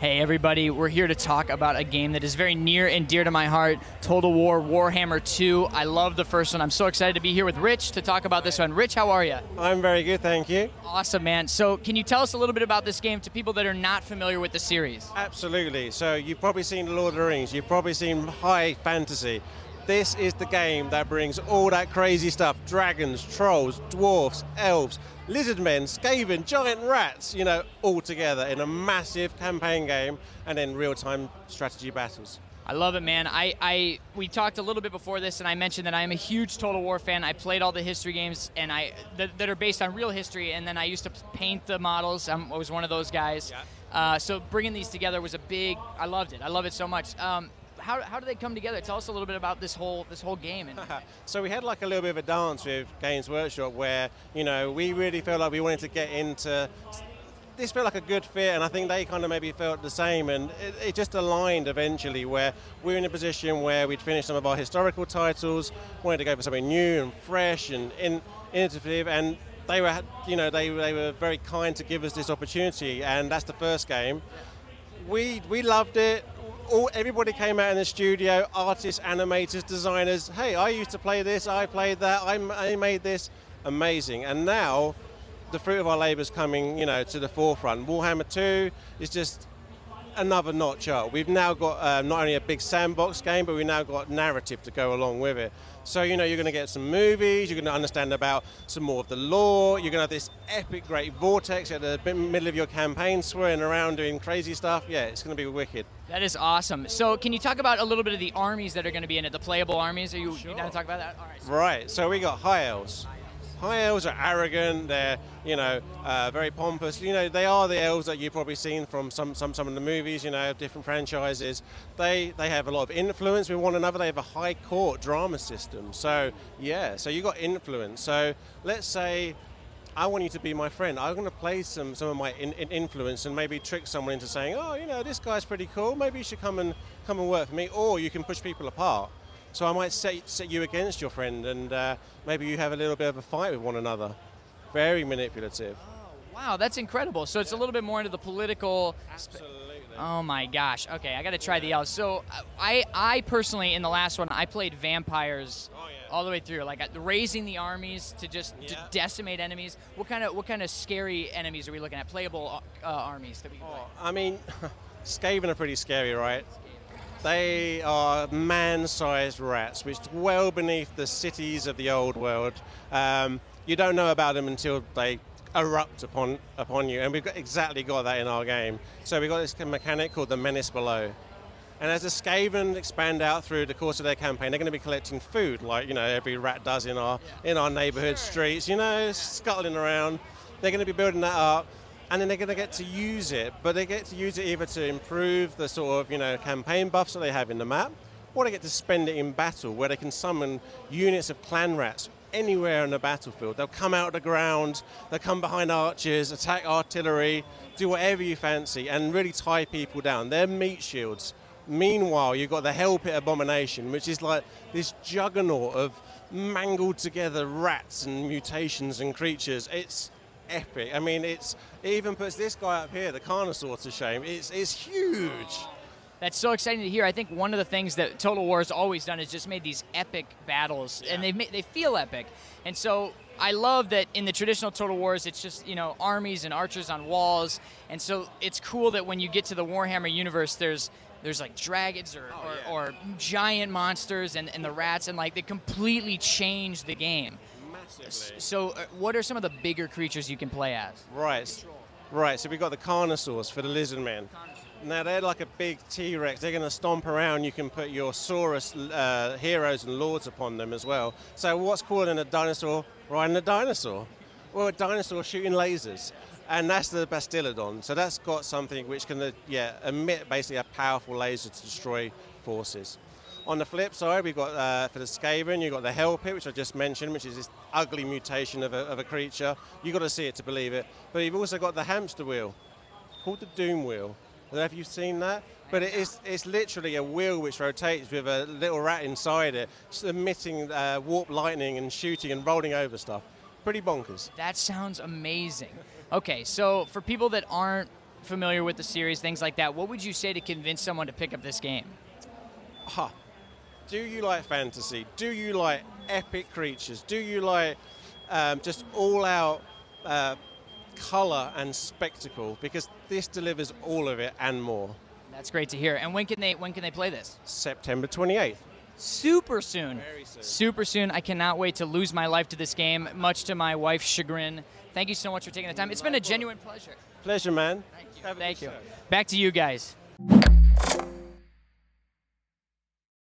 Hey everybody, we're here to talk about a game that is very near and dear to my heart, Total War Warhammer 2. I love the first one. I'm so excited to be here with Rich to talk about this one. Rich, how are you? I'm very good, thank you. Awesome, man. So can you tell us a little bit about this game to people that are not familiar with the series? Absolutely. So you've probably seen Lord of the Rings, you've probably seen high fantasy. This is the game that brings all that crazy stuff, dragons, trolls, dwarfs, elves, lizard men, skaven, giant rats, you know, all together in a massive campaign game and then real-time strategy battles. I love it, man. We talked a little bit before this, and I mentioned that I am a huge Total War fan. I played all the history games and that are based on real history, and then I used to paint the models. I was one of those guys. Yeah. So bringing these together was I loved it. I love it so much. How do they come together? Tell us a little bit about this whole game. So we had like a little bit of a dance with Games Workshop where, you know, we really felt like we wanted to get into, this felt like a good fit, and I think they kind of maybe felt the same, and it just aligned eventually where we're in a position where we'd finished some of our historical titles, wanted to go for something new and fresh and innovative, and they were, you know, they were very kind to give us this opportunity, and that's the first game. We loved it. Everybody came out in the studio, artists, animators, designers. Hey, I used to play this, I played that, I made this. Amazing. And now, the fruit of our labor is coming, you know, to the forefront. Warhammer 2 is just another notch up. We've now got not only a big sandbox game, but we've now got narrative to go along with it. So, you know, you're going to get some movies, you're going to understand about some more of the lore, you're going to have this epic, great vortex at the middle of your campaign, swirling around doing crazy stuff. Yeah, it's going to be wicked. That is awesome. So can you talk about a little bit of the armies that are going to be in it, the playable armies? Are you down to talk about that? All right. Right, so we got High Elves. High Elves are arrogant, they're, you know, very pompous. You know, they are the elves that you've probably seen from some of the movies, you know, different franchises. They have a lot of influence with one another. They have a high court drama system. So, yeah, so you got influence. So let's say I want you to be my friend. I'm going to play some of my influence and maybe trick someone into saying, oh, you know, this guy's pretty cool. Maybe you should come and work for me. Or you can push people apart. So I might set you against your friend, and maybe you have a little bit of a fight with one another. Very manipulative. Oh, wow, that's incredible. So it's a little bit more into the political. Absolutely. Oh my gosh. Okay, I got to try the elves. So I personally, in the last one, I played vampires all the way through, like raising the armies to just to decimate enemies. What kind of scary enemies are we looking at? Playable armies that we can play? I mean, Skaven are pretty scary, right? They are man-sized rats, which dwell beneath the cities of the old world. You don't know about them until they erupt upon you, and we've exactly got that in our game. So we've got this mechanic called the Menace Below. And as the Skaven expand out through the course of their campaign, they're going to be collecting food, like, you know, every rat does in our neighborhood streets, you know, scuttling around. They're going to be building that up. And then they're going to get to use it, but they get to use it either to improve the sort of, you know, campaign buffs that they have in the map, or they get to spend it in battle, where they can summon units of clan rats anywhere on the battlefield. They'll come out of the ground, they'll come behind archers, attack artillery, do whatever you fancy, and really tie people down. They're meat shields. Meanwhile, you've got the Hell Pit Abomination, which is like this juggernaut of mangled together rats and mutations and creatures. It's epic. I mean, it even puts this guy up here, the Carnosaur, to shame. It's huge. That's so exciting to hear. I think one of the things that Total War has always done is just made these epic battles, and they feel epic. And so I love that in the traditional Total Wars, it's just, you know, armies and archers on walls. And so it's cool that when you get to the Warhammer universe, there's like dragons or giant monsters and the rats, and like they completely change the game. So what are some of the bigger creatures you can play as? Right, so we've got the Carnosaurs for the lizard men. Now they're like a big T-Rex. They're going to stomp around. You can put your Saurus heroes and lords upon them as well. So what's cooler than a dinosaur riding a dinosaur? Well, a dinosaur shooting lasers. And that's the Bastillodon. So that's got something which can emit basically a powerful laser to destroy forces. On the flip side, we've got, for the Skaven, you've got the Hell Pit, which I just mentioned, which is this ugly mutation of a creature. You've got to see it to believe it. But you've also got the hamster wheel, called the Doom Wheel. I don't know if you've seen that, but it's literally a wheel which rotates with a little rat inside it, just emitting warp lightning and shooting and rolling over stuff. Pretty bonkers. That sounds amazing. Okay, so for people that aren't familiar with the series, things like that, what would you say to convince someone to pick up this game? Do you like fantasy? Do you like epic creatures? Do you like just all-out color and spectacle? Because this delivers all of it and more. That's great to hear. And when can they play this? September 28th. Super soon. Very soon. Super soon. I cannot wait to lose my life to this game, much to my wife's chagrin. Thank you so much for taking the time. It's been a genuine pleasure. Pleasure, man. Thank you. Have a Thank good you. show. Back to you guys.